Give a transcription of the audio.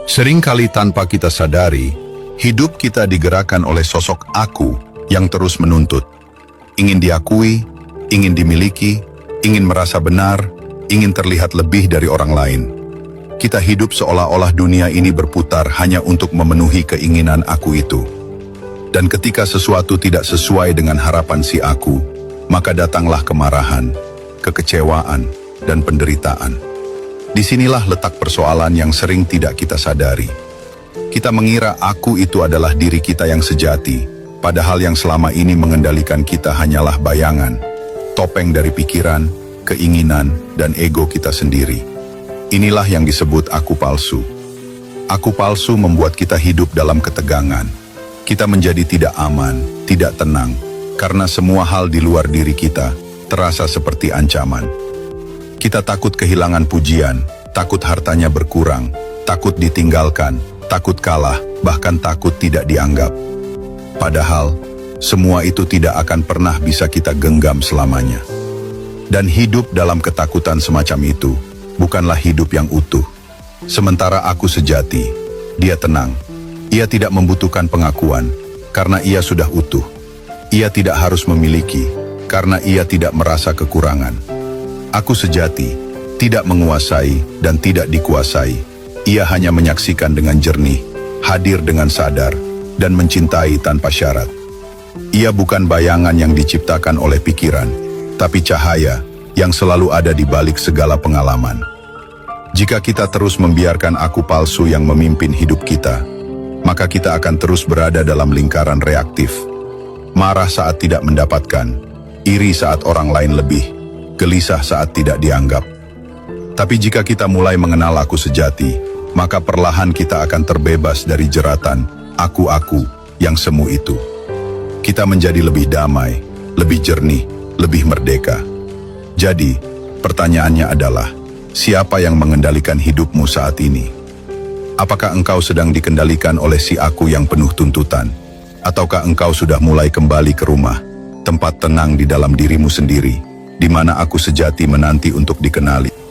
Seringkali tanpa kita sadari, hidup kita digerakkan oleh sosok aku yang terus menuntut. Ingin diakui, ingin dimiliki, ingin merasa benar, ingin terlihat lebih dari orang lain. Kita hidup seolah-olah dunia ini berputar hanya untuk memenuhi keinginan aku itu. Dan ketika sesuatu tidak sesuai dengan harapan si aku, maka datanglah kemarahan, kekecewaan, dan penderitaan. Disinilah letak persoalan yang sering tidak kita sadari. Kita mengira aku itu adalah diri kita yang sejati, padahal yang selama ini mengendalikan kita hanyalah bayangan, topeng dari pikiran, keinginan, dan ego kita sendiri. Inilah yang disebut aku palsu. Aku palsu membuat kita hidup dalam ketegangan. Kita menjadi tidak aman, tidak tenang, karena semua hal di luar diri kita terasa seperti ancaman. Kita takut kehilangan pujian, takut hartanya berkurang, takut ditinggalkan, takut kalah, bahkan takut tidak dianggap. Padahal, semua itu tidak akan pernah bisa kita genggam selamanya. Dan hidup dalam ketakutan semacam itu bukanlah hidup yang utuh. Sementara aku sejati, dia tenang. Ia tidak membutuhkan pengakuan, karena ia sudah utuh. Ia tidak harus memiliki, karena ia tidak merasa kekurangan. Aku sejati, tidak menguasai dan tidak dikuasai. Ia hanya menyaksikan dengan jernih, hadir dengan sadar, dan mencintai tanpa syarat. Ia bukan bayangan yang diciptakan oleh pikiran, tapi cahaya yang selalu ada di balik segala pengalaman. Jika kita terus membiarkan aku palsu yang memimpin hidup kita, maka kita akan terus berada dalam lingkaran reaktif. Marah saat tidak mendapatkan, iri saat orang lain lebih, gelisah saat tidak dianggap. Tapi jika kita mulai mengenal aku sejati, maka perlahan kita akan terbebas dari jeratan aku-aku yang semu itu. Kita menjadi lebih damai, lebih jernih, lebih merdeka. Jadi, pertanyaannya adalah, siapa yang mengendalikan hidupmu saat ini? Apakah engkau sedang dikendalikan oleh si aku yang penuh tuntutan? Ataukah engkau sudah mulai kembali ke rumah, tempat tenang di dalam dirimu sendiri, di mana aku sejati menanti untuk dikenali?